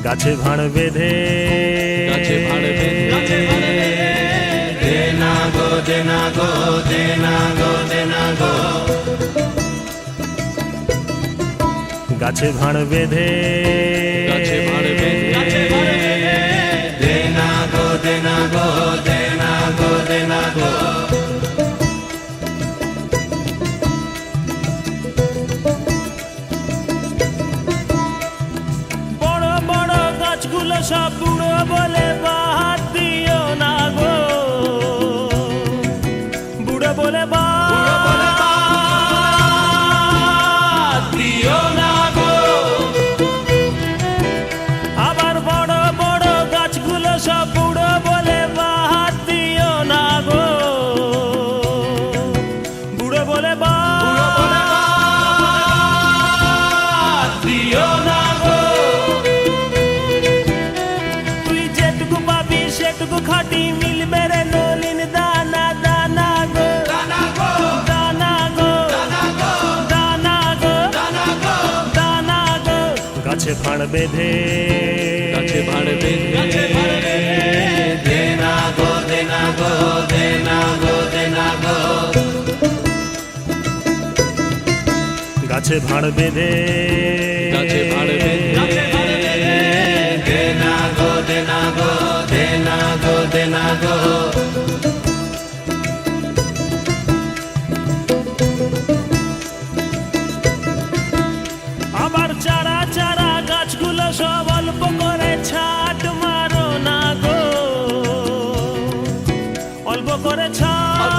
গাছে ভাঁড় বেঁধে দে না গো দে না গো দে না গো দে না গো গাছে ভাঁড় বেঁধে দে না গো দে না গো দে না গো দে না গো বড় বড় গাছগুলো সব বুড়ো বলে বাদ দিও না গো, বুড়ো বলে বাদ দিও না গো। আবার বড় বড় গাছগুলো সব বুড়ো বলে বাদ দিও না গো, বুড়ো বলে বাদ দিও না গো। তুই যেটুকু পাবি সেটুকু খাটি মিলবে রে নলিন দানা দানা গো, দানা গো দানা গো, দানা গো, দানা গো। গাছে ভাঁড় বেঁধে দে না গো দে না গো দে না গো দে না গো গাছে ভাঁড় বেঁধে দে না গো দে না গো দে না গো দে না গো আবার চারা চারা গাছগুলো সব অল্প করে ছাট মারো না গো, অল্প করে ছাট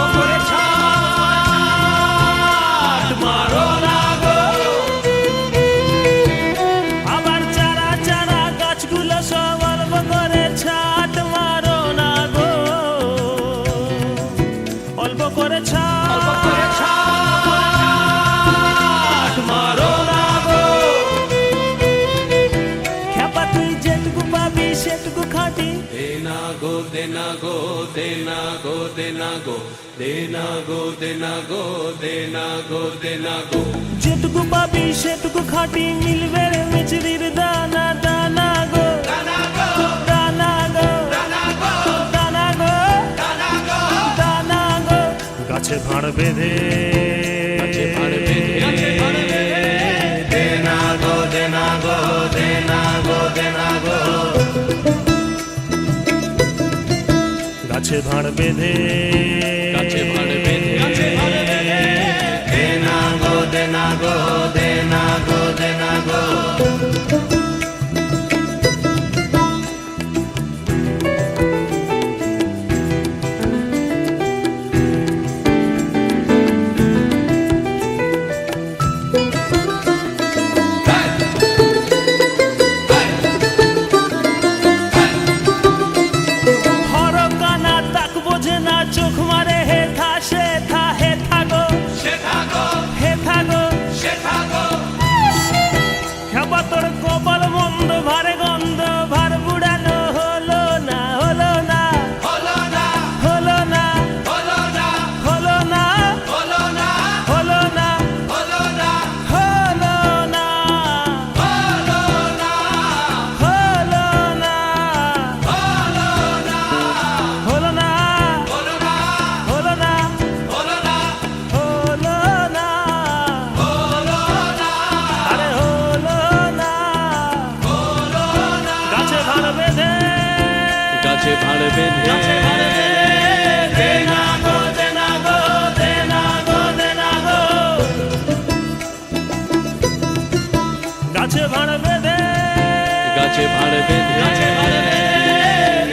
মারো না গো। আবার চারা চারা গাছগুলো সব অল্প করে ছাট মারো না গো, অল্প করে ছাট মারো না গো। খ্যাপা তুই যেটুকু পাবি সেটুকু খাটি দে না গো দে না গো দে না গো দে না গো দে না গো দে না গো দে না গো দে না গো যেটুকু পাবি সেটুকু খাটি মিলবে রে মিচড়ির দানা দানা গো, দানা গো দানা গো, দানা গো, দানা গো। গাছে ভাঁড় বেঁধে দে না গো দে না গো দে না গো দে না গো গাছে ভাঁড় বেঁধে দে না গো দে না গো দে না গো দে না গো হরকানা তাক বোঝে না চোখ মারে হে থা সে থা হে থাগো হে থাগো খেপা তোর কপাল মন্দ ভারে গন্ধ ভার বুড়ানো হলো না হলো না হলো না হলো না হলো না হলো না হলো না হলো না হলো না হলো না হলো না হলো না হলো না হলো না আরে হলো না। গাছে ভাঁড় বেঁধে দে না গো দে না গো দে না গো দে না গো গাছে ভাঁড় বেঁধে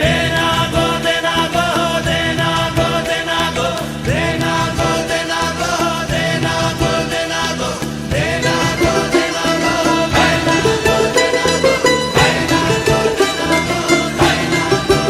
দে না গো দে না গো দে না গো দে না গো দে না গো দে না গো দে না গো দে না গো দে না গো দে না গো দে না গো দে না গো দে না গো দে না গো দে না গো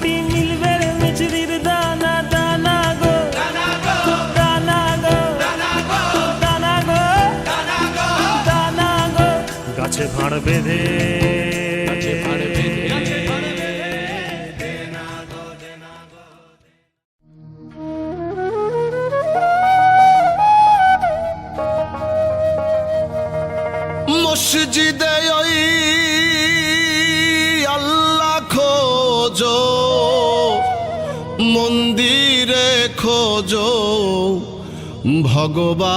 মাটি মিলবে রে মিছরির দানা দানা গো দানা গো দানা গো দানা গো দানা গো গাছে ভাঁড় বেঁধে মসজিদে ওই আল্লাহ খোঁজো, মন্দিরে খোঁজো ভগবান।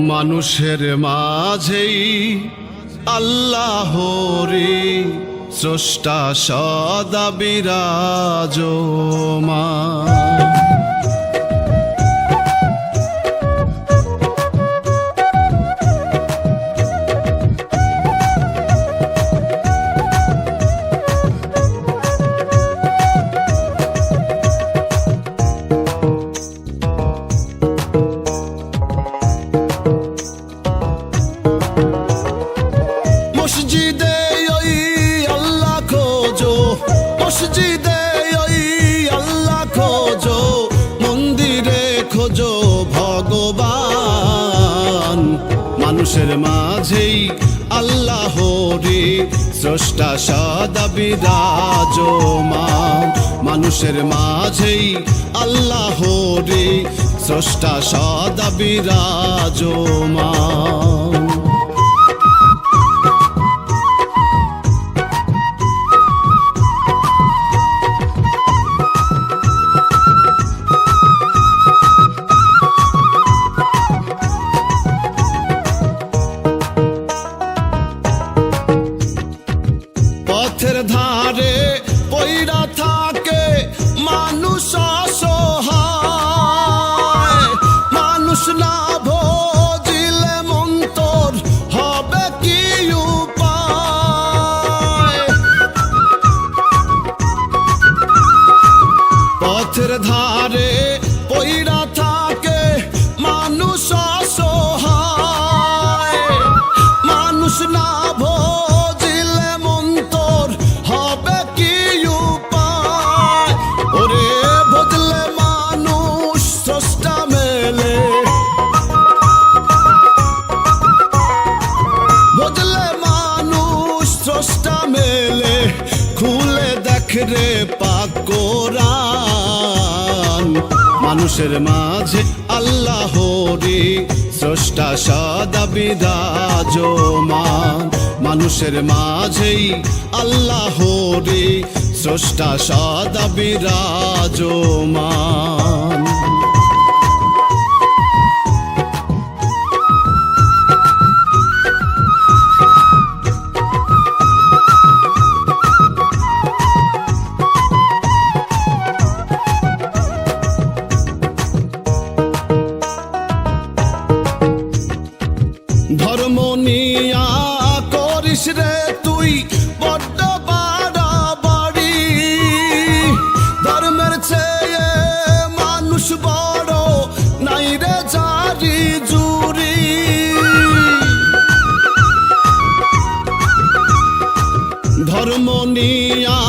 মানুষের মাঝেই আল্লাহরি স্রষ্টা সদা বিরাজমান। মসজিদে ওই আল্লাহ খোঁজো, মসজিদে ওই আল্লাহ খোঁজো, মন্দিরে খোঁজো ভগবান। মানুষের মাঝেই আল্লাহরি স্রষ্টা সদা বিরাজমান। মানুষের মাঝেই আল্লাহরি স্রষ্টা সদা বিরাজমান। পথের ধারে পইড়া থাকে মানুষ অসহায়, মানুষ না ভজিলে মন্তর হবে কি উপায়। পথের ধারে পইড়া থাকে মানুষ অসহায়, মানুষ না ভজিলে মন্তর হবে কি উপায়। ওরে ভজলে মানুষ স্রষ্টা মেলে, ভজলে মানুষ স্রষ্টা মেলে, খুলে দেখ রে পাক কোরআন। মানুষের মাঝে আল্লাহরি স্রষ্টা সদা বিরাজমান। মানুষের মাঝেই আল্লাহরি স্রষ্টা সদা বিরাজমান। ধর্ম নিয়া করিস রে তুই বড্ড বাড়াবাড়ি, ধর্মের চেয়ে মানুষ বড় নাই রে জারি জুরি। ধর্ম নিয়া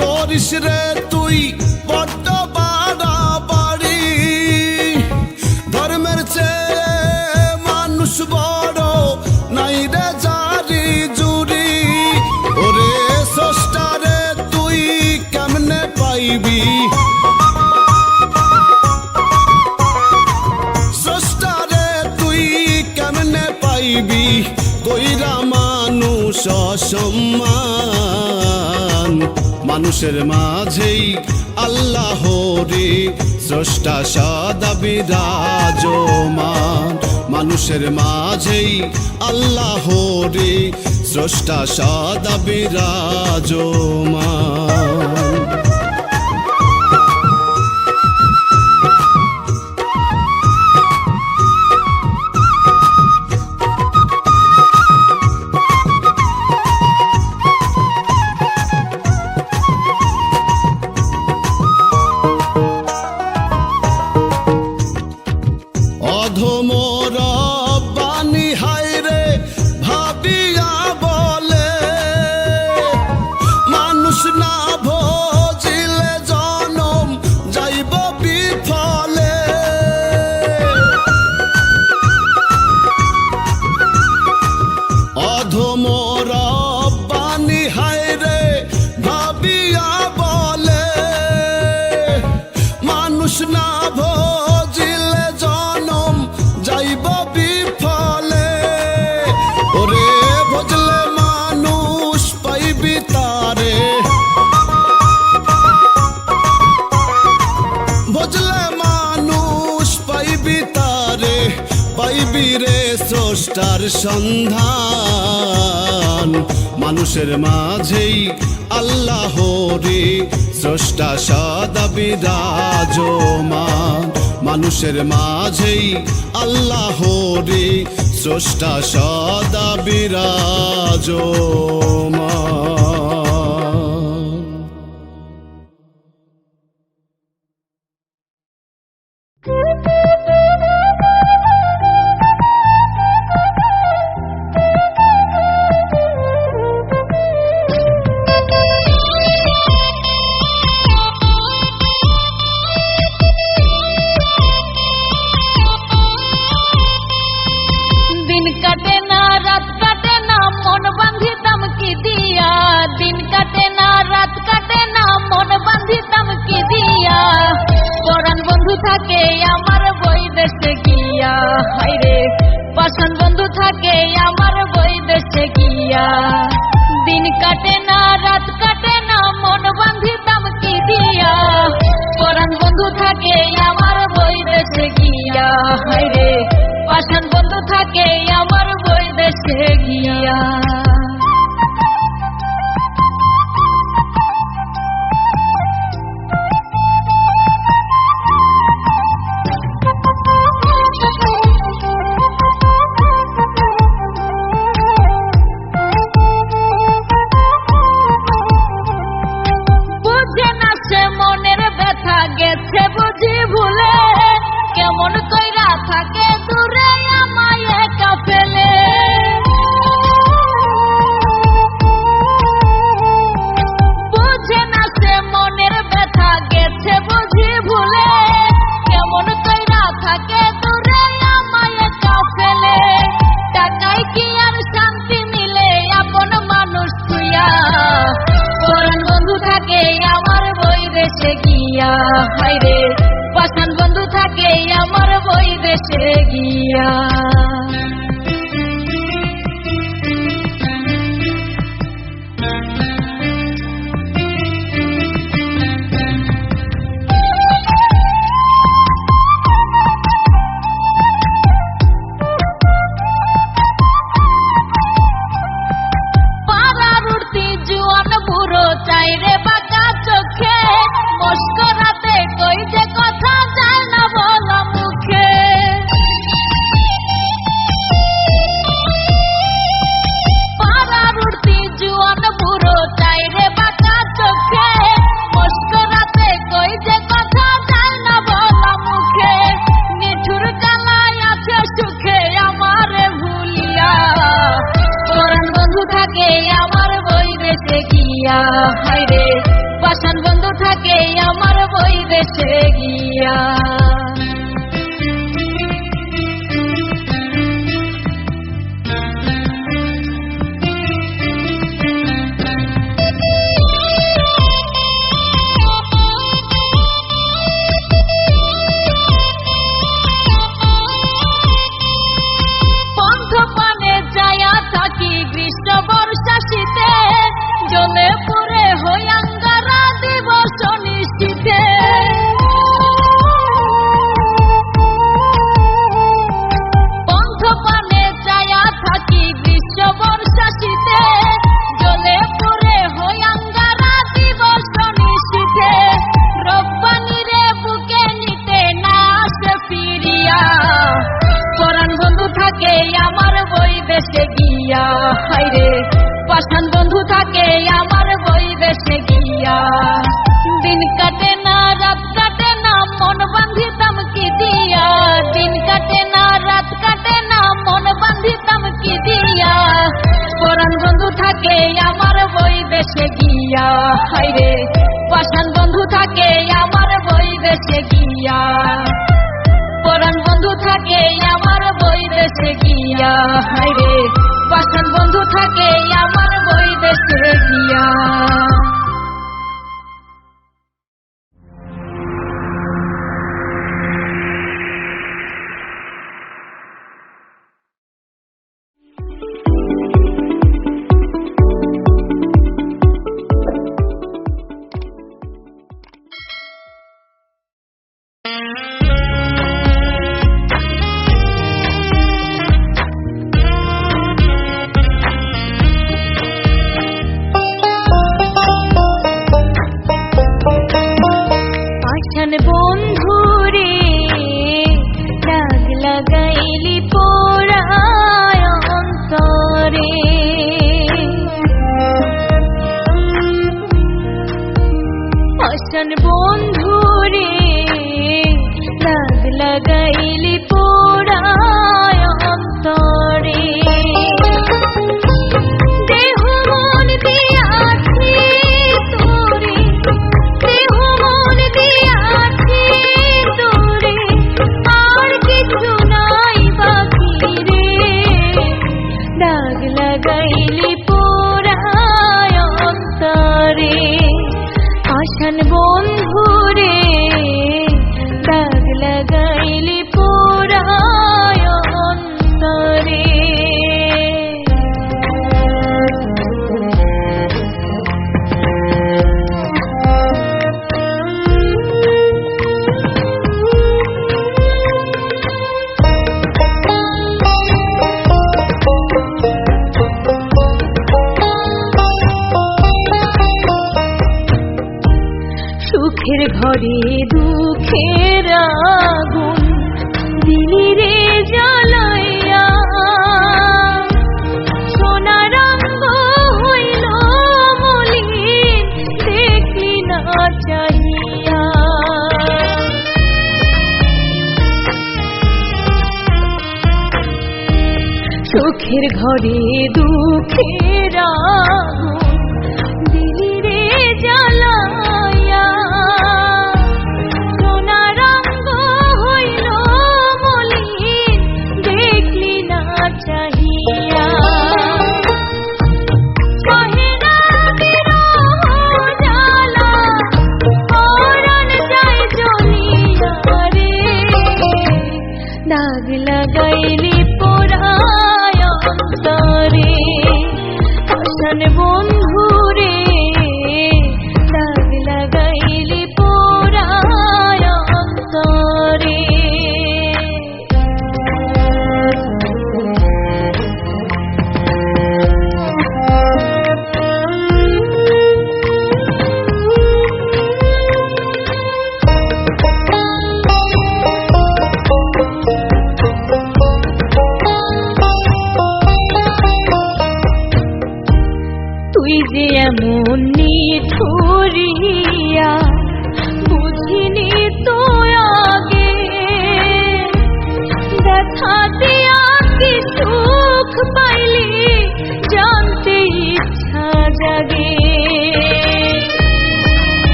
করিস রে তুই বড্ড বাড়াবাড়ি, ধর্মের চেয়ে মানুষ বড় নাই রে জারি জুরি। ওরে স্রষ্টা রে তুই কেমনে পাইবি, স্রষ্টা রে তুই কেমনে পাইবি, কইরা মানুষ অসম্মান। মানুষের মাঝেই আল্লাহরি স্রষ্টা সদা বিরাজমান। মানুষের মাঝেই আল্লাহরি স্রষ্টা সদা বিরাজমান। অধম রব্বানি হায় রে ভাবিয়া বল স্রষ্টার সন্ধান মানুষের মাঝেই আল্লাহ রে স্রষ্টা সদা বিরাজমান মানুষের মাঝেই আল্লাহ রে স্রষ্টা সদা বিরাজমান। दिन कटे ना रात कटे ना मन बांधी तमकी दिया दिन कटे ना रात कटे ना मन बांधी तमकी दिया পরাণ বন্ধু থাকে আমার বই দেশে গিয়া হায়রে পাষাণ বন্ধু থাকে আমার বই দেশে গিয়া দিন কাটে না রাত কাটে না মন বাঁধি তমকি দিয়া পরাণ বন্ধু থাকে আমার বই দেশে গিয়া হায়রে পাষাণ বন্ধু থাকে আমার বই দেশে গিয়া বুঝে না সে মনের ব্যথা গেছে বুঝি ভুলে কেমন কইরা থাকে দূরে আমায় একা ফেলে বুঝে না সে মনের ব্যথা গেছে বুঝি ভুলে কেমন কইরা থাকে দূরে আমায় একা ফেলে টাকায় কি আর শান্তি মিলে আপন মানুষ তুইয়া পরাণ বন্ধু থাকে আমার বই দেশে গিয়া হায়রে পাষাণ বন্ধু থাকে আমার বই দেশে গিয়া পাড়ার উঠতি জুয়ান বুড়ো চাইরে বাঁকা চোখে মস্করাতে কই যে কথা যায় না বলা মুখে পাড়ার উঠতি জুয়ান বুড়ো চাইরে বাঁকা চোখে মস্করাতে কই যে কথা যায় না বলা মুখে নিঠুর কালায় আছে সুখে আমারে ভুলিয়া পরাণ বন্ধু থাকে আমার বই দেশে গিয়া হায়রে পাষাণ বন্ধু থাকে আমার বই দেশে গিয়া পন্থ পানে যায়া থাকি গ্রীষ্ম বর্ষা শীতে জলে পুরে হইয়াঙ্গারা দিবস নিশ্চিতে পন্থ পানে যায়া থাকি গ্রীষ্ম বর্ষা শীতে জলে পুরে হইয়াঙ্গারা দিবস নিশ্চিতে রব্বানিরে বুকে নিতে না আসে ফিরিয়া পরাণ বন্ধু থাকে আমার বই দেশে গিয়া হায়রে পাষাণ বন্ধু থাকে আমার বই দেশে গিয়া দিন কাটে না রাত কাটে না মন বাঁধি তমকি দিয়া দিন কাটে না রাত কাটে না মন বাঁধি তমকি দিয়া পরাণ বন্ধু থাকে আমার বই দেশে গিয়া হায়রে পাষাণ বন্ধু থাকে আমার বই দেশে গিয়া পরাণ বন্ধু থাকে আমার বই দেশে গিয়া হায়রে পাষাণ বন্ধু থাকে আমার বই দেশে গিয়া আশান বন্ধুরে দাগ লাগাইলি পোড়ায় অন্তরে। আশান বন্ধুরে দাগ লাগাইলি পোড়ায় অন্তরে। দেহ মন দিয়াছি তোরে, দেহ মন দিয়াছি তোরে, আর কিছু নাই বাকি রে। দাগ লাগাইলি পোড়ায় অন্তরে। আশান বন্ধুরে দাগ লাগাইলি পোড়ায় অন্তরে। সুখের ঘরে দুঃখের আগুন দিলি রে জ্বালাইয়া, সোনা রঙ হইল মলিন দেখলি না চাহিয়া। সুখের ঘরে দুঃখের আগুন দিলি রে জ্বালাইয়া, সোনা রঙ হইল মলিন দেখলি না চাহিয়া। সহে না বিরহ জ্বালা, পরাণ যায় জ্বলিয়া রে। দাগ লাগাইলি পোড়ায় অন্তরে। আশান বন্ধুরে দাগ লাগাইলি পোড়ায় অন্তরে। তুই যে এমন নিঠুরিয়া বুঝিনি তো আগে, দেখা দিয়া কি সুখ পাইলি জানতে ইচ্ছা জাগে।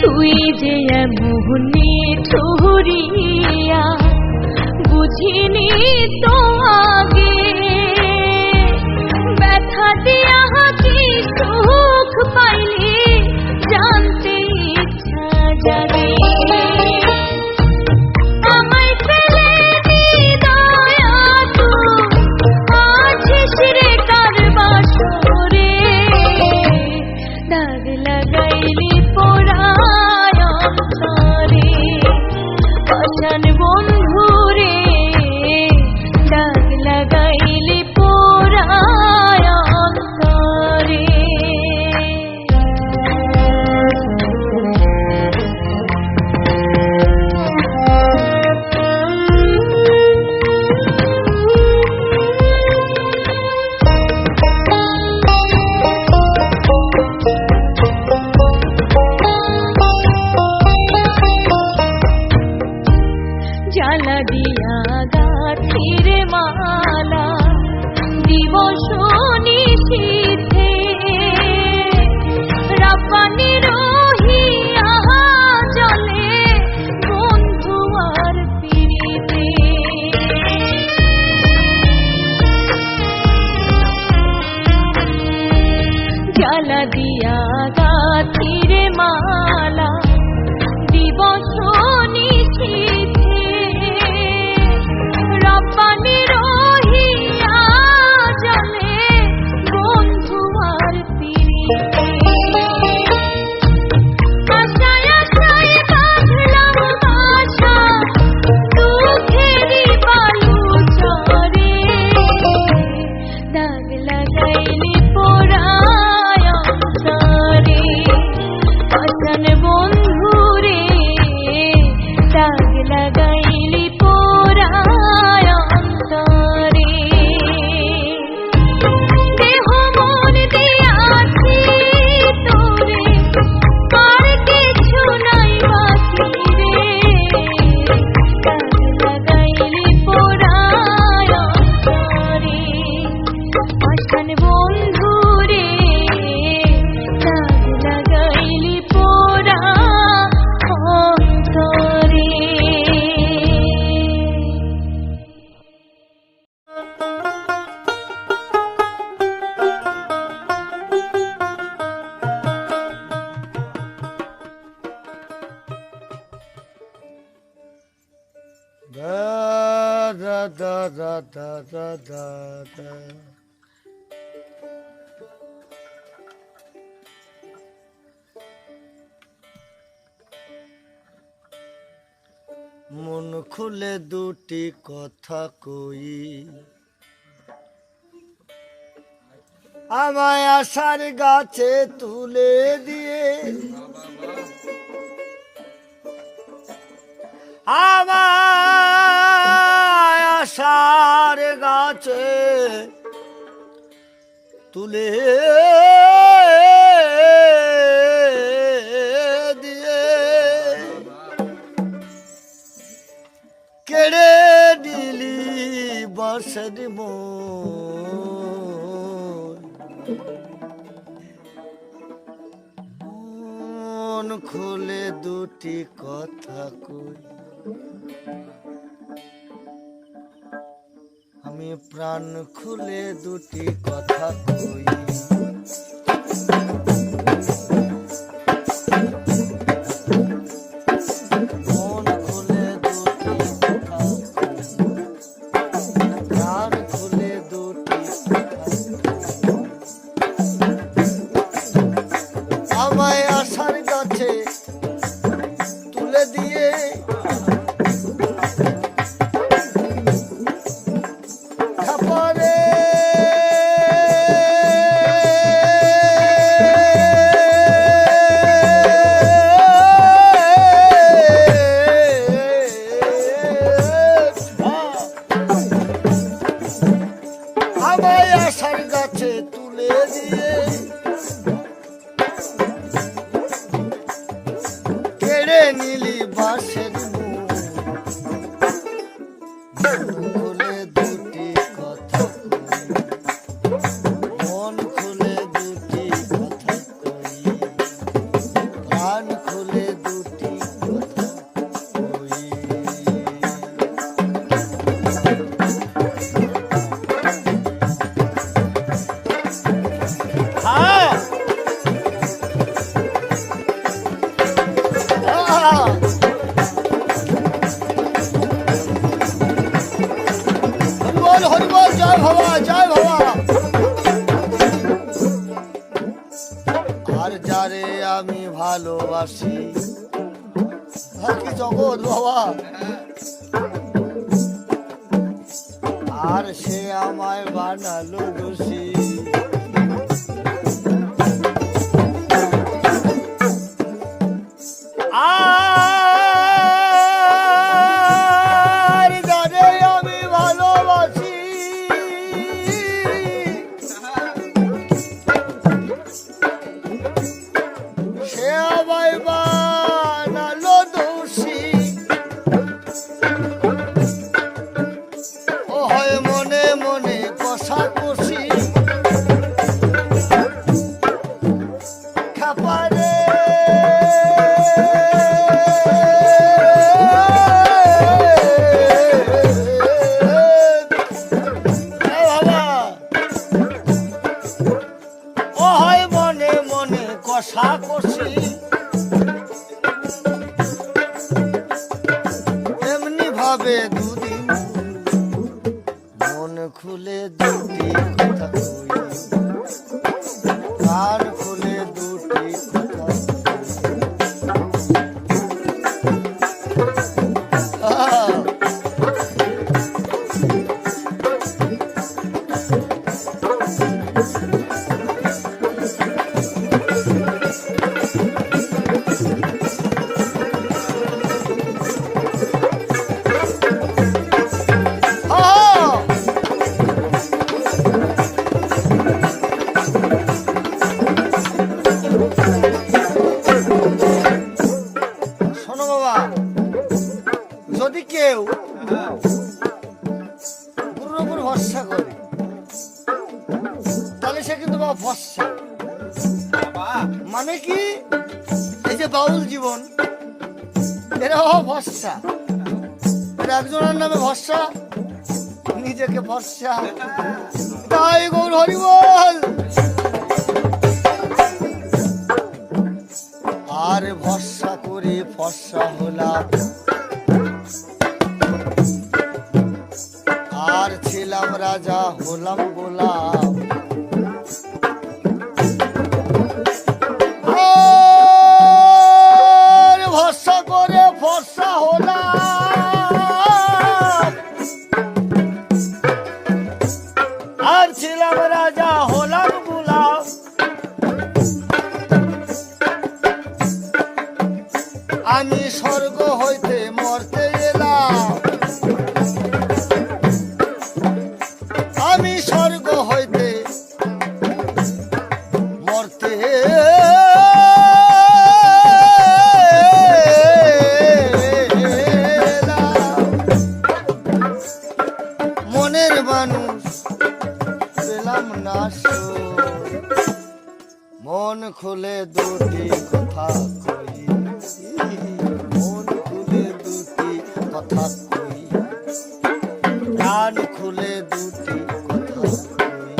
তুই যে এমন নিঠুরিয়া বুঝিনি তো আগে, ব্যথা দিয়া কি সুখ পাইলি জানতে ইচ্ছা জাগে। আমায় ফেলে দয়া তু আছিস রে কার বাসরে। দাগ লাগাইলি পোড়ায় অন্তরে। আশান বন্ধুরে দাগ লাগাইলি পোড়ায় অন্তরে। জ্বালা দিয়া গাথির মালা দিবস নিশীথে, রাপানি রহিয়া জলে বন্ধু আর পিরিতে। জ্বালা দিয়া গাথির মালা দিবস নিশীথে, রাপানি রহিয়া জলে বন্ধু আর পিরিতে। আশায় আশায় বাঁধলাম বাসা দুঃখেরই বালু চরে। দাগ লাগাইলি পোড়ায় অন্তরে। রাধা রাধা রাধা। মন খুলে দুটি কথা কই, আমায় আশার গাছে তুলে দিয়ে, আমায় আশার গাছে তুলে দিয়ে কেড়ে দিলি বাঁশের মন খুলে দুটি কথা কই, আমি প্রাণ খুলে দুটি কথা কই। মন খুলে দুটি কথা কই, প্রাণ খুলে দুটি কথা কই। আমায় আশার গাছে তুলে দিয়ে খাপারে আমায় আশার গাছে তুলে দিয়ে কেড়ে নিলি বাঁশের খুলে দুটি কথা কই, মন খুলে দুটি কথা কই, প্রাণ খুলে দুটি কথা কই। হ্যাঁ হরিবল হরিবল, জয় বাবা জয় বাবা। আর যারে আমি ভালোবাসি, আর কি জগৎ বাবা, আর সে আমায় বানালো দোষী। আর যারে আমি ভালোবাসি, সে আমায় বানালো দোষী। ও হয় মনে মনে কষাকষি, খাপারে কষাকষি, এমনি ভাবে দুদিন মন খুলে দুটি কথা কই, কান খুলে দুটি কথা কই। শোনো বাবা, যদি কেউ গুরুর উপর ভরসা করে তাহলে সে কিন্তু বাবা ভরসা। মানে কি, এই যে বাউল জীবন, এরা বাবা ভরসা। এরা একজনের নামে ভরসা, নিজেকে ভরসা। তাই গৌর হরিবল। আর ভরসা করে ফর্সা হলাম, আমি স্বর্গ হইতে মরতে এলাম, আমি স্বর্গ হইতে মরতে এলাম। মনের মানুষ পেলাম না সুর, মন খুলে দুটি কথা কই, মন খুলে দুটি কথা কই, প্রাণ খুলে দুটি কথা কই।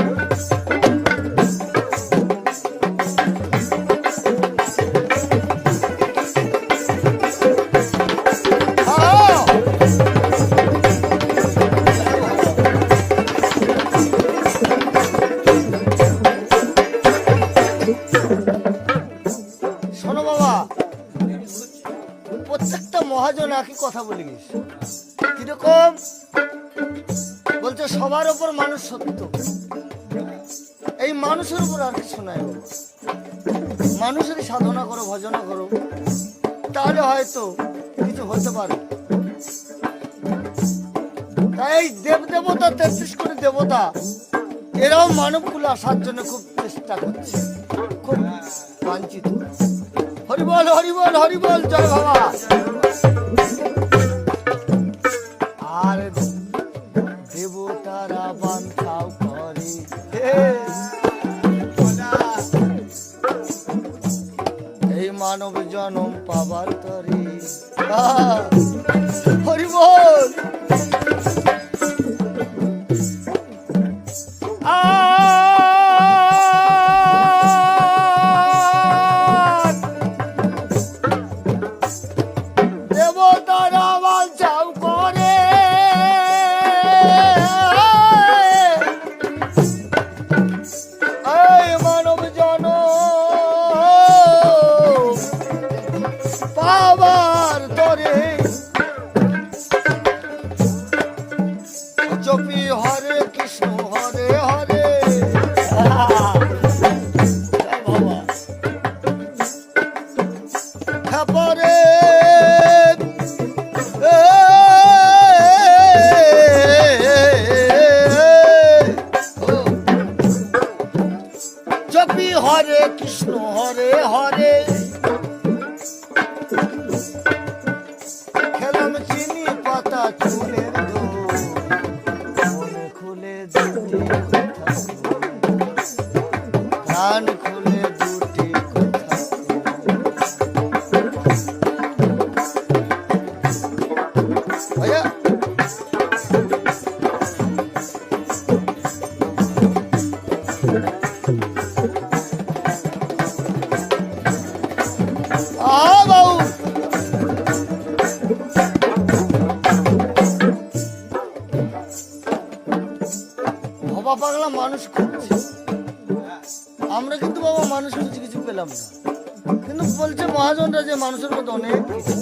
শোনো বাবা, প্রত্যেকটা মহাজন একই কথা বলে গেছে। কিরকম বলছে? সবার ওপর মানুষ সত্য, এই মানুষের উপর আর কিছু নাই বাবা। মানুষেরই সাধনা করো, ভজনা করো, তাহলে হয়তো কিছু হতে পারে। তাই দেব দেবতা 33 কোটি দেবতা এরাও মানবকুলে আসার জন্য খুব চেষ্টা করছে, খুব বাঞ্ছিত। হরিবল হরিবল হরিবল, জয় বাবা। আর দেবতারা বাঞ্ছাও করে এই মানব জনম পাবার তরে। হরিবল। দেবতারা বাঞ্ছাও করে এই মানব জনম পাবার তরে। জপি হরে কৃষ্ণ হরে হরে। পরে জপি হরে কৃষ্ণ হরে হরে। খেলাম চিনি পাতা চুলের দোল, মনে খুলে দুটি কথা প্রাণ খুলে দুটি কথা। ভাইয়া বাবু, ভবা পাগলা মানুষ খুঁজছে, আমরা কিন্তু বাবা মানুষ খুঁজে কিছু পেলাম না। কিন্তু বলছে মহাজনরা যে মানুষের মতো অনেক কিছু।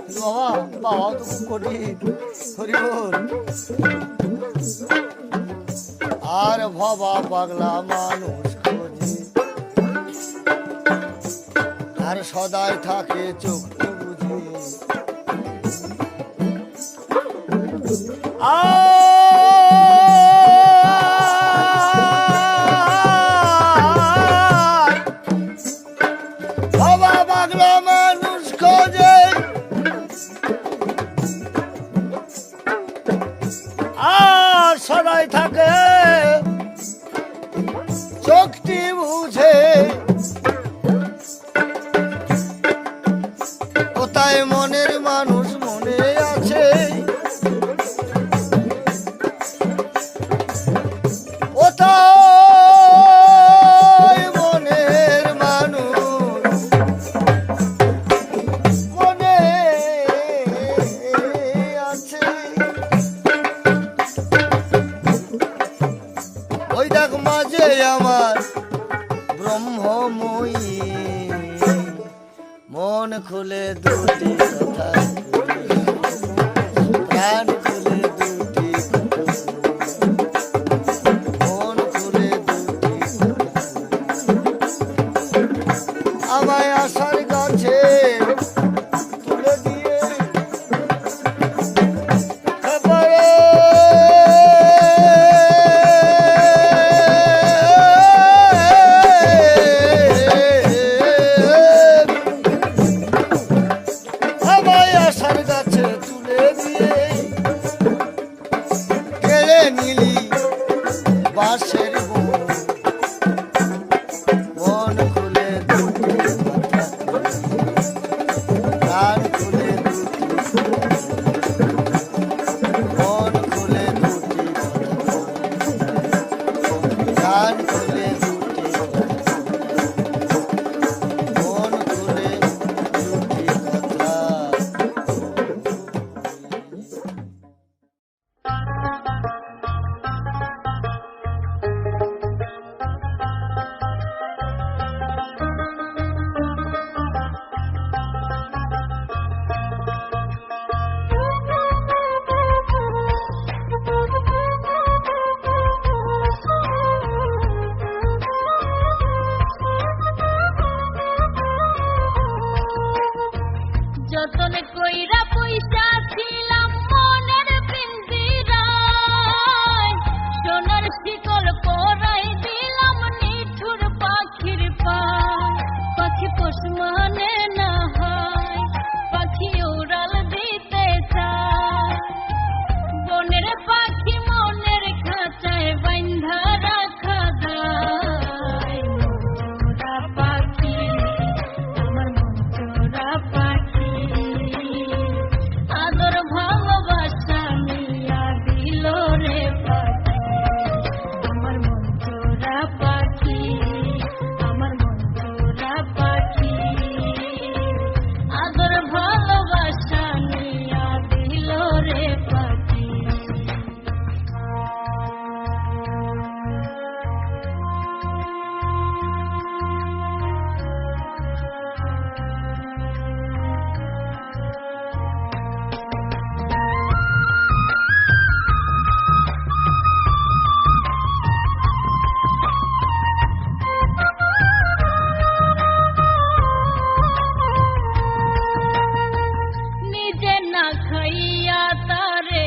কিন্তু বাবা বাবাও তো খুব কঠিন। হরিবল। আর ভবা পাগলা মানুষ খোঁজে, আর সদাই থাকে চোখ বুঝে। ভবা পাগলা মানুষ খোঁজে, আর সদাই থাকে চোখটি বুঝে। কোথায় মনের মানুষ মনে আছে, কোথায় মনের মানুষ মনে আছে। ওই দেখ মাঝে আমার ব্রহ্মময়ী, মন খুলে দুটি কথা প্রাণ খুলে দুটি মন খুলে দুটি। আমায় আশার গাছে পোষ মানে না হয়, পাখি উড়াল দিতে চায়। বনের পাখি মনের খাঁচায় বাইন্ধা রাখা যায়। মনচোরা পাখি, আমার মনচোরা পাখি, আদর ভালোবাসা নিয়া দিল রে পাখি। আমার মনচোরা পাখি, আমার মনচোরা পাখি, আদর ভালোবাসা নিয়া দিল রে পাখি। নিজে না খাইয়া তারে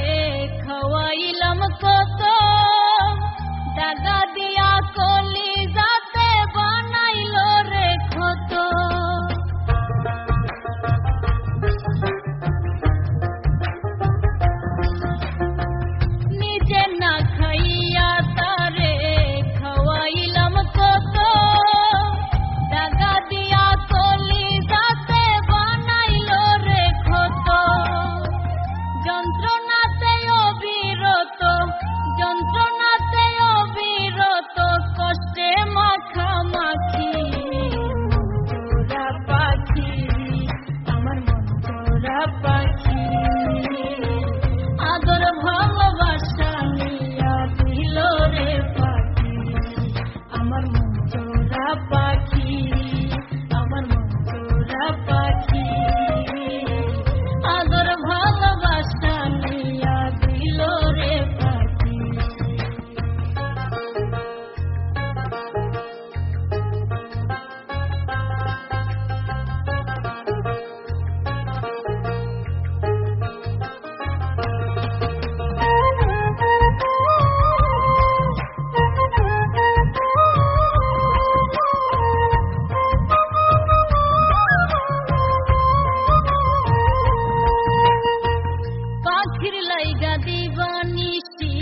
খাওয়াইলাম কত, দাগা দিয়া কলি যাতে বানাইল রে ক্ষত। নিজে না খাইয়া তারে খাওয়াইলাম কত, দাগা দিয়া কলি যাতে বানাইল রে ক্ষত। যন্ত্রণাতে অবিরত, যন্ত্রণাতে অবিরত, কষ্টে মাখামাখি। মনচোরা পাখি, আমার মনচোরা পাখি, আদর ভালোবাসা নিয়া দিল রে পাখি। আমার মনচোরা পাখি, আমার মনচোরা পাখি, আদর ভালোবাসা নিয়া দিল রে পাখি। পাখির লাইগা দিবানিসি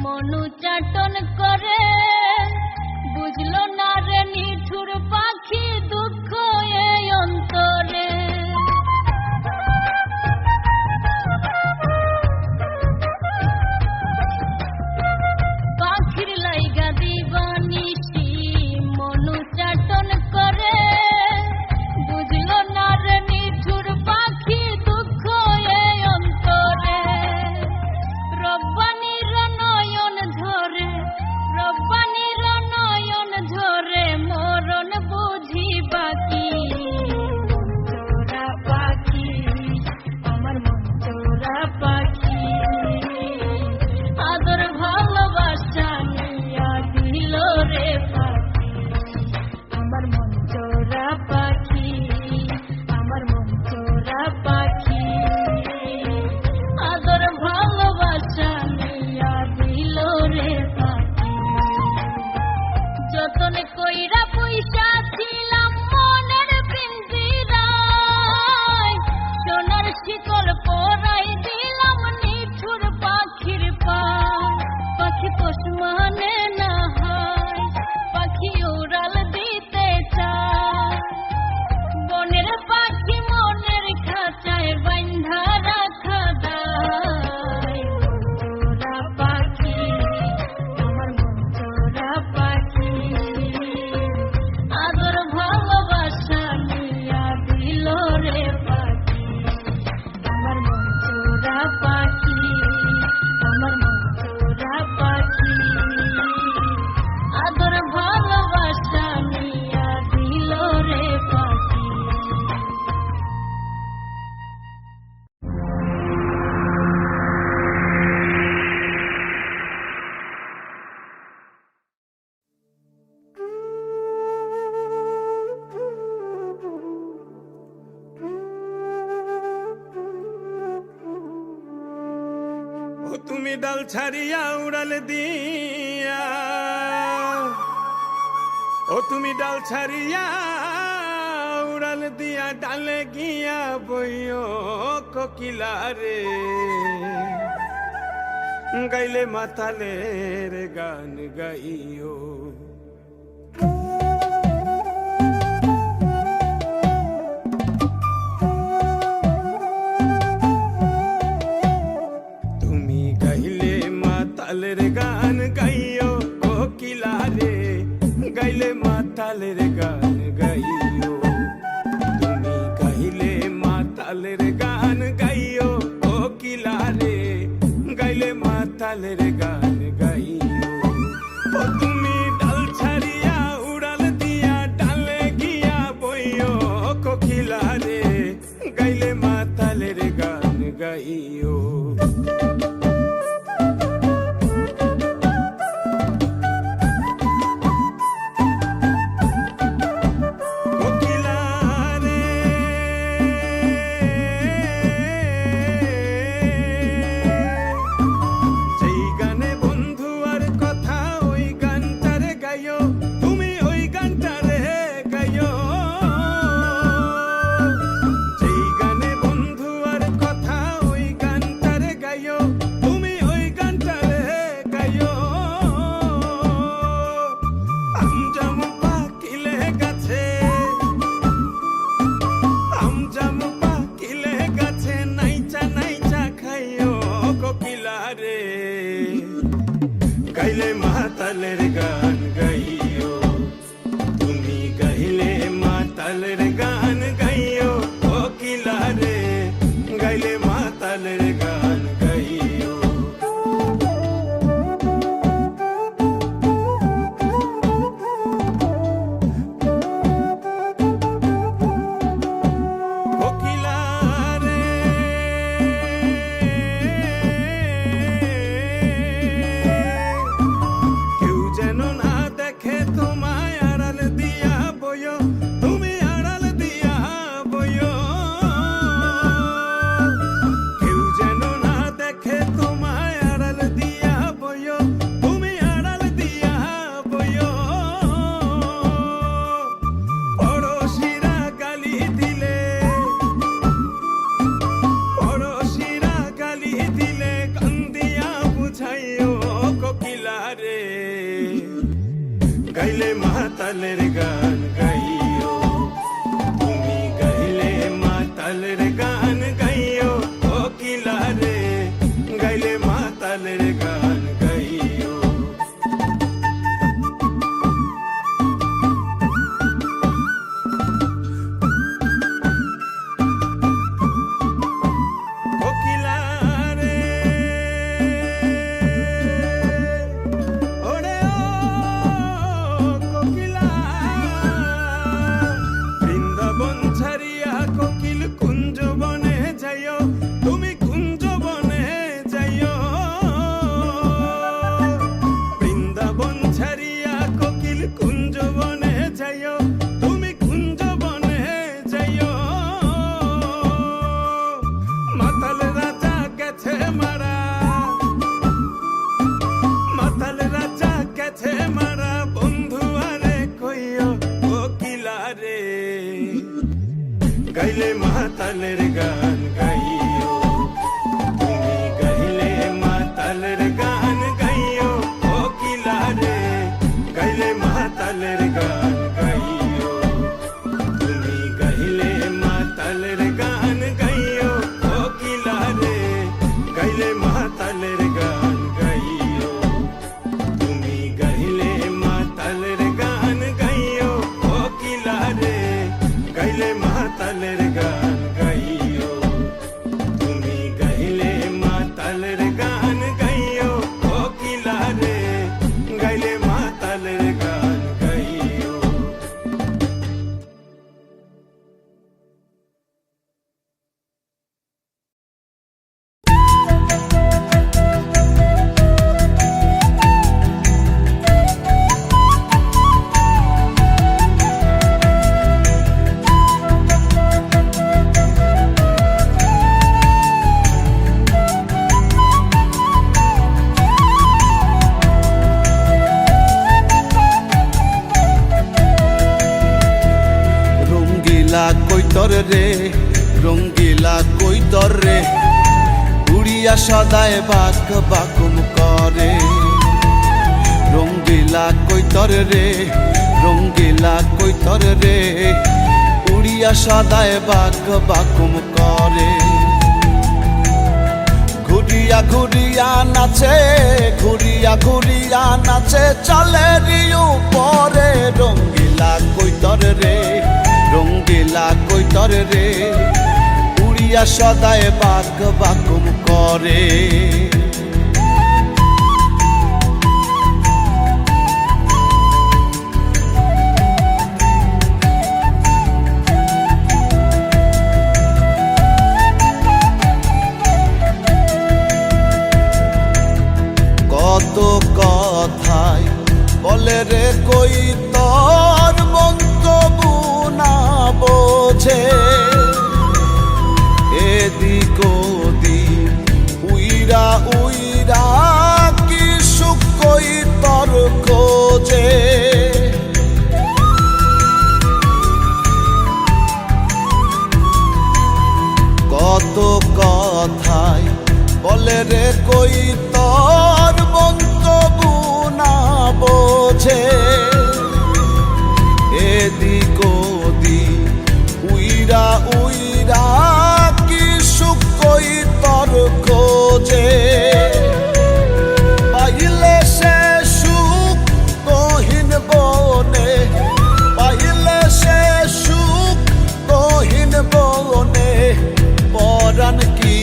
মনু চাটন করে, বুঝলো না রে নিঠুর পাখি দুঃখ এই অন্তরে। পাখির লাইগা দিবানিসি মনু চাটন করে, বুঝলো না রে নিঠুর পাখি দুঃখ এই অন্তরে। রব্বানির নয়ন ঝরে, রব্বানির নয়ন ঝরে, মরণ বুঝি বাকি। মনচোরা পাখি, আমার মনচোরা পাখি, আদর ভালোবাসা নিয়া দিল রে পাখি। আমার মনচোরা পাখি, আমার মনচোরা পাখি, আদর ভালোবাসা নিয়া দিল রে পাখি। যতন কইরা পয়সা ছিলাম মনের পিঞ্জিরায়, সোনার শিকল পরাই দিলাম নিঠুর পাখির পায়। পাখি পোষ মানে না হয়, পাখি উড়াল দিতে চায়। বনের পাখি মনের খাঁচায় বাইন্ধা রাখা দায়। মনচোরা পাখি, আমার মনচোরা পাখি, আদর ভালোবাসা নিয়া দিল রে পাখি। আমার মনচোরা পাখি, আমার মনচোরা পাখি, আদর ভালোবাসা নিয়া দিল রে পাখি। ও তুমি ডাল ছাড়িয়া উড়াল দিয়া, ও তুমি ডাল ছাড়িয়া আড়াল দিয়া ডালে গিয়া বইও কোকিলা রে, গাইলে মাতালের গান গাইও। তুমি গাইলে মাতালের গান গাইও কোকিলা রে, গাইলে মাতালের গান গাইও। তুমি গাইলে মাতালের গান গাইও কোকিলা রে, গাইলে মাতালের গান গাইও। ও তুমি ডাল ছাড়িয়া উড়াল দিয়া ডালে গিয়া বইও কোকিলা রে, গাইলে মাতালের গান গাইও। গাইলে মাতালের গান গাইও, তুমি গাইলে মাতালের গান গাইও কোকিলা রে, গাইলে মাতালের গান গাইও। কোকিলা রে তোমায় আড়াল দিয়া বইও, তুমি আড়াল দিয়া বইও। কেউ যেন না দেখে তোমায় আড়াল দিয়া বইও, তুমি আড়াল দিয়া বইও। পড়শিরা গালি দিলে, পড়শিরা গালি দিলে কান দিয়া বুঝাইও কোকিলা রে, গাইলে মাতালের গান গাইও। তুমি গাইলে মাতালের গান গাইও কোকিলা রে, গাইলে মাতালের গান গাইও। কোকিলা রে ওরে বৃন্দাবন ছাড়িয়া কোকিল কুঞ্জ বনে যাইও, তুমি কুঞ্জ বনে যাইও। বৃন্দাবন ছাড়িয়া কোকিল কুঞ্জ বনে যাইও, তুমি কুঞ্জ বনে যাইও। মাতাল রাজা গেছে মারা, মাতাল রাজা গেছে মারা, বন্ধু আরে কইও কোকিলা রে, গাইলে মাতালের গান গাইও। তুমি গাইলে মাতালের গান গাইও কোকিলা রে, গাইলে মাতালের গান গাইও। তুমি গাইলে মাতালের গান গাইও কোকিলা রে, গাইলে মাতালের গান গাইও। তুমি গাইলে মাতালের গান গাইও কোকিলা রে, গাইলে মাতালের গান গাইও। তুমি গাইলে মাতালের গান গাইও কোকিলা রে, গাইলে মাতালের গান গাইও। রঙ্গিলা কৈতর রে, রঙ্গিলা কৈতর রে, উড়িয়া সদায় বাক বাকুম করে। রঙ্গিলা কৈতর রে, রঙ্গিলা কৈতর রে, উড়িয়া সদায় বাক বাকুম করে। ঘুরিয়া ঘুরিয়া নাচে, ঘুরিয়া ঘুরিয়া নাচে, চলে রিউ পরে। রঙ্গিলা কৈতর রে, রঙ্গিলা কৈতর রে, উড়িয়া সদায় বাক বাকুম করে। কত কথায় বলে রে কৈতর, মন্তব্য না বোঝে। এদিক ওদিক উইরা উইরা কি সুখ কৈতর খোঁজে। কত কথায় বলে রে কৈতর, মন্তব্য না বোঝে। এদিক ওদিক উইরা উইরা কি সুখ কৈতর খোঁজে। পাইলে সে সুখ গহীন বনে, পাইলে সে সুখ গহীন বনে, পরাণ কি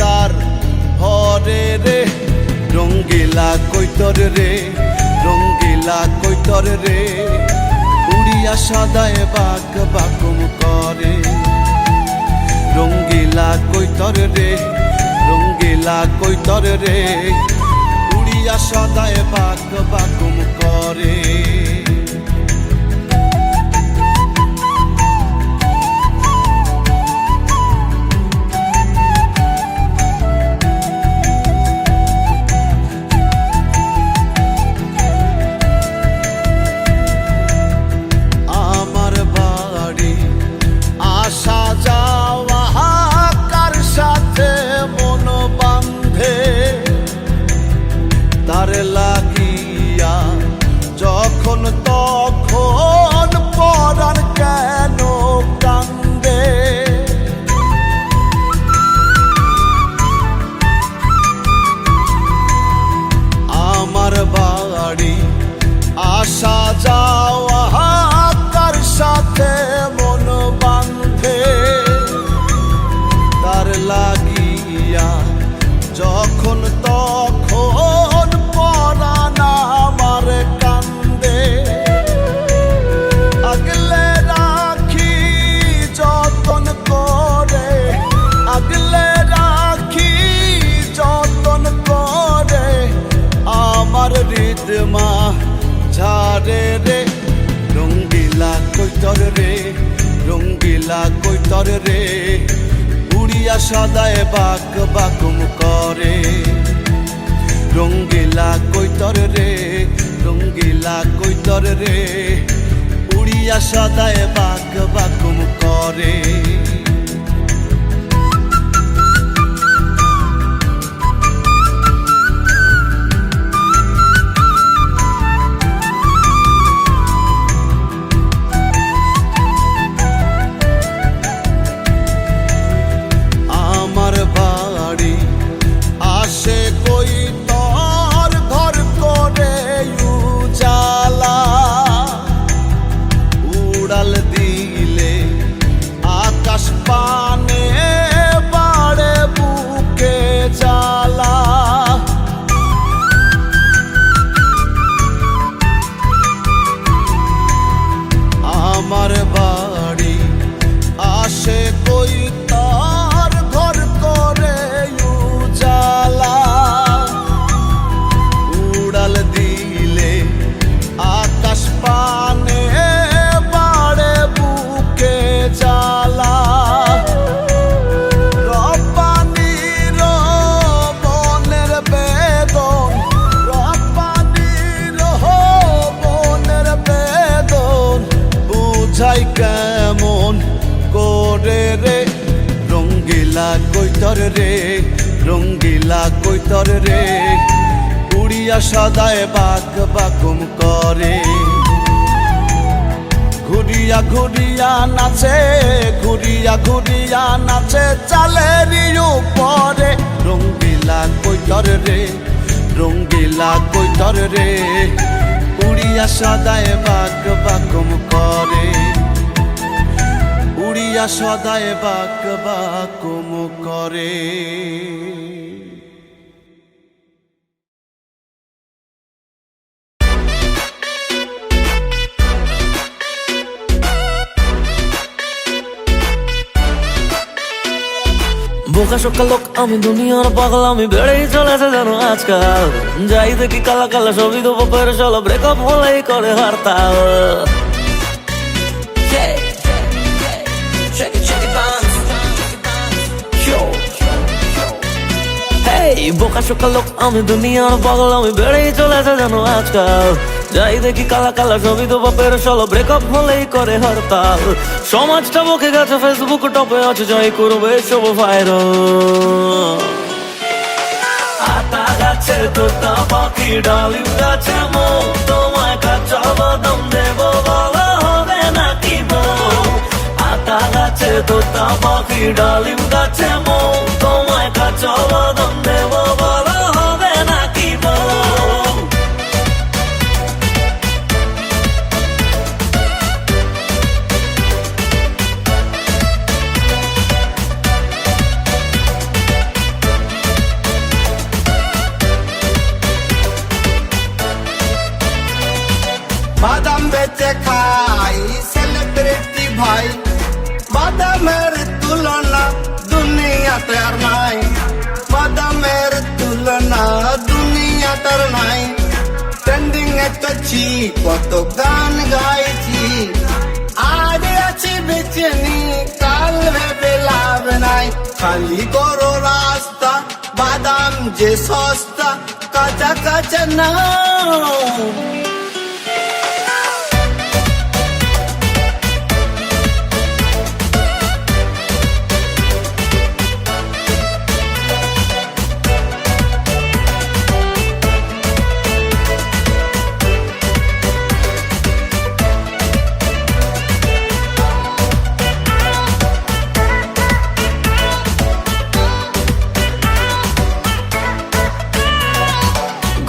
তার হরে রে। রঙ্গিলা কৈতর রে, রঙ্গিলা কৈতর রে, উড়িয়া সদায় বাক বাকুম করে। রঙ্গিলা কৈতর রে, রঙ্গিলা কৈতর রে, উড়িয়া সদায় বাক বাকুম করে। আসা যাওয়া কার সাথে মন বাঁধে, তার লাগিয়া যখন তখন পরাণ কেন কান্দে। আমার বাড়ি আসা যাওয়া কার সাথে মন বাঁধে, তার লাগিয়া যখন তখন পরাণ আমার কান্দে। আগলে রাখি যতন করে, আগলে রাখি যতন করে, আমার হৃদমা ঝাড়ে রে। রঙ্গিলা কৈতর রে, রঙ্গিলা কৈতর রে, উড়িয়া সদায় বাক বাকুম করে। রঙ্গিলা কৈতর রে, রঙ্গিলা কৈতর রে, উড়িয়া সদায় বাক বাকুম করে। আমার বাড়ি আসে কৈতর, ঘর করে উজালা, উড়াল দিলে আকাশ কইতর রে রঙ্গিলা কইতর রে উড়িয়া সদায় বাক বাকুম করে ঘুরিয়া ঘুরিয়া নাচে ঘুরিয়া ঘুরিয়া নাচে চালেরই উপরে রঙ্গিলা কইতর রে রঙ্গিলা কইতর রে উড়িয়া সদায় বাক বাকুম করে উড়িয়া সদায় বাক বাকুম করে বোকা সকাল লোক আমি দুনিয়ার পাগল আমি বেড়েই চলেছে যেন আজকাল যাই দেখি কালা কালা ছবি তো বাপের চলো ব্রেকআপ হলেই করে হরতাল বোকা সকাল লোক আমি দুনিয়ার পাগল আমি বেড়েই চলেছে যেন আজকাল যাই দেখি কালা কালা ছবি তো বাপের চলো ব্রেকআপ হলেই করে হরতাল সমাজটা বকে গেছে ফেসবুক টপে আছে যাই করবে সব ভাইরাল আতা গাছে তোতা পাখি ডালিম গাছে মো তোমায় কাঁচা বাদাম দেবো বলা হবে নাকি বউ আতা গাছে তোতা পাখি ডালিম গাছে মো তোমায় কাঁচা বাদাম দেবো বলা হবে নাকি বউ বাদাম বেচে খাই সেলিব্রিটি ভাই বাদামের তুলনা দুনিয়াতে আর নাই বাদামের তুলনা দুনিয়াতে আর নাই ট্রেন্ডিং এ চলছি কত গান গাইছি আজ আছি বেচেনি কাল ভেবে লাভ নাই খালি করো রাস্তা বাদাম যে সস্তা কাঁচা কাঁচা না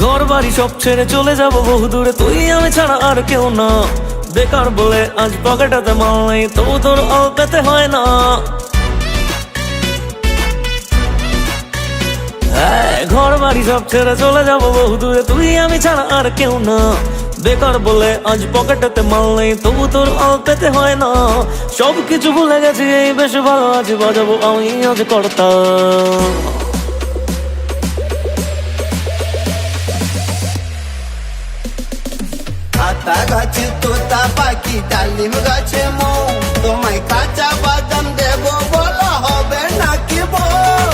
ঘর বাড়ি সব ছেড়ে চলে যাব বহু দূরে তুই আমি ছাড়া আর কেউ না বেকার বলে আজ পকেটাতে মাল নেই তবু তোর পেতে হয় না ঘর বাড়ি সব ছেড়ে চলে যাব বহু দূরে তুই আমি ছাড়া আর কেউ না বেকার বলে আজ পকেটাতে মাল নেই তবু তোর পেতে হয় না সবকিছু ভুলে গেছি এই বেশ ভালো আছি বাজাবো আমি আজ কর্তা আতা গাছে তোতা পাখি ডালিম গাছে মৌ তোমায় কাঁচা বাদাম দেবো বলা হবে নাকি বউ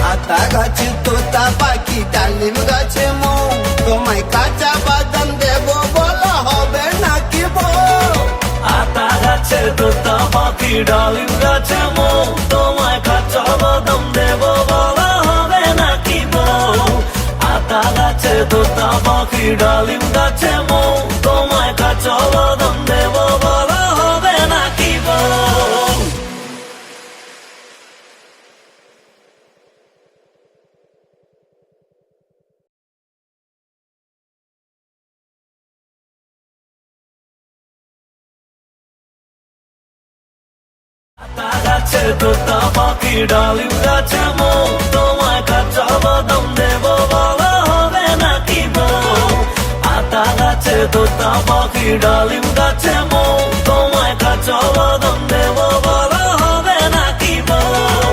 আতা গাছে তোতা পাখি ডালিম গাছে মৌ তোমায় কাঁচা বাদাম দেবো বলা হবে নাকি বউ আতা গাছে তোতা পাখি ডালিম গাছে মো তোমায় কাঁচা বাদাম দেবো বলা হবে নাকি বউ আতা গাছে তোতা পাখি ডালিম গাছে মো তোমায় কাঁচা বাদাম দেবো বলা হবে নাকি বউ আতা গাছে তোতা পাখি ডালিম গাছে মো তোমায় কাঁচা বাদাম দেবো বলা হবে নাকি বউ আতা গাছে তোতা পাখি ডালিম গাছে মো তোমায় কাঁচা বাদাম দেবো বলা হবে নাকি বউ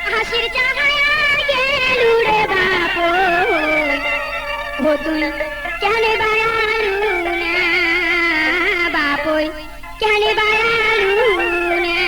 হাসির চাহায়া গেলু রে বাপই ও তুই কেন বায়ালু না বাপই কেন বায়ালু না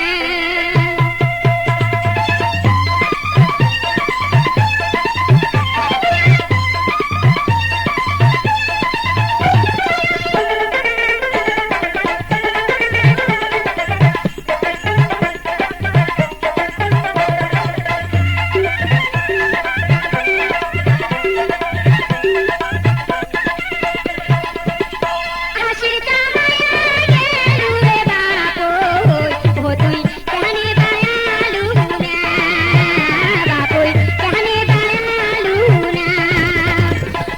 হাসির চাহায়া গেলু রে বাপই ও তুই কেন বায়ালু না বাপই কেন বায়ালু না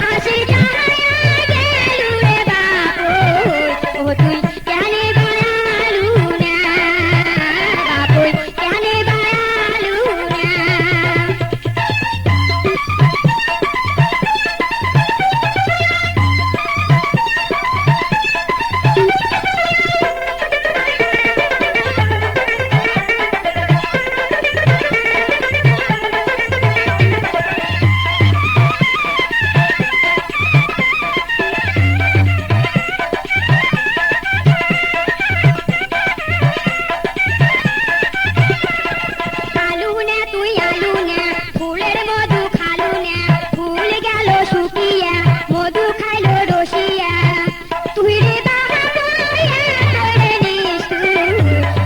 হাসির চাহায়া গেলু রে বাপই ও তুই কেন বায়ালু না বাপই কেন বায়ালু না আলু না তুই আলু না ফুলের মধু খালু না ফুল গেল শুকিয়া মধু খাইলো রসিয়া তুই রে বাবা বইয়া তোরে নিষ্ঠুর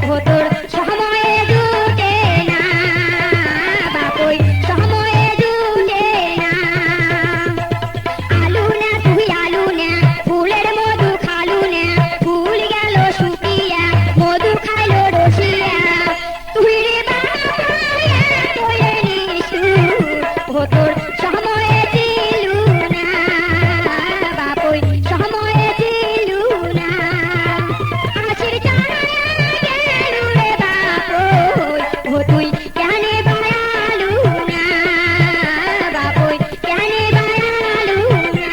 ও তোর সময়ে জুটে না বাপই সময়ে জুটে না আলু না তুই আলু না ফুলের মধু খালু না ফুল গেল শুকিয়া মধু খাইলো রসিয়া তুই রে বাবা বইয়া তোরে নিষ্ঠুর ও তোর সময়ে দিলু না বাপই সময়ে দিলু না হাসির চাহায়া গেলু রে বাপই ও তুই কেন বায়ালু না বাপই কেন বায়ালু না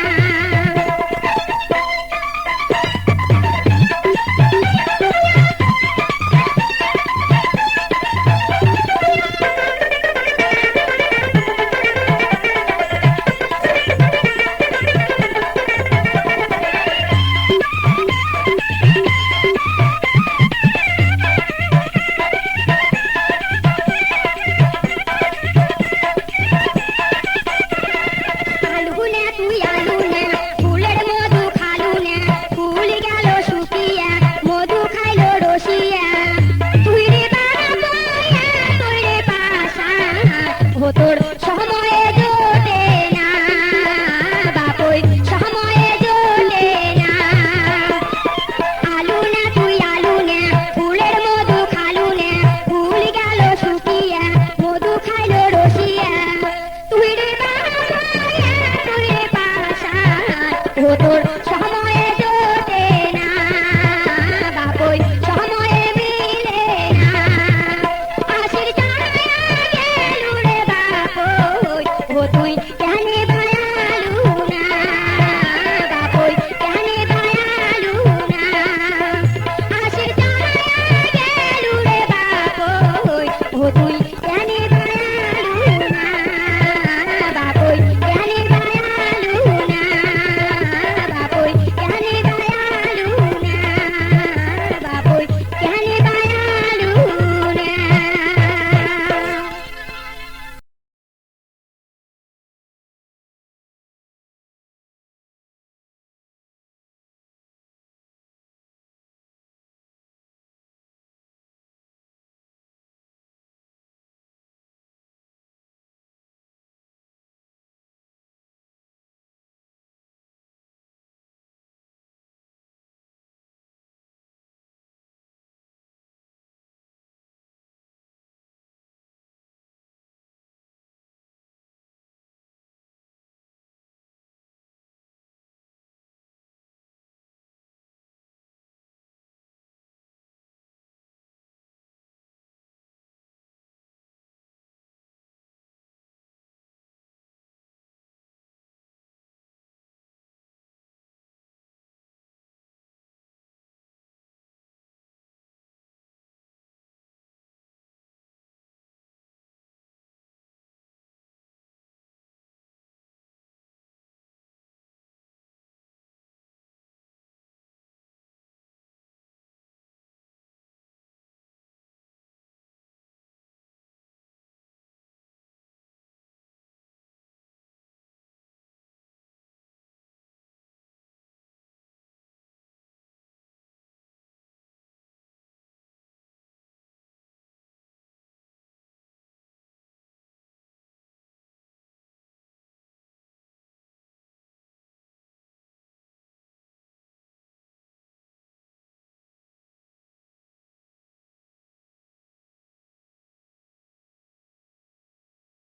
আলু না তুই আলু না ফুলের মধু খালু না ফুল গেল শুকিয়া মধু খাইলো রসিয়া তুই রে বাবা বইয়া তোর রে পাশা ও তোর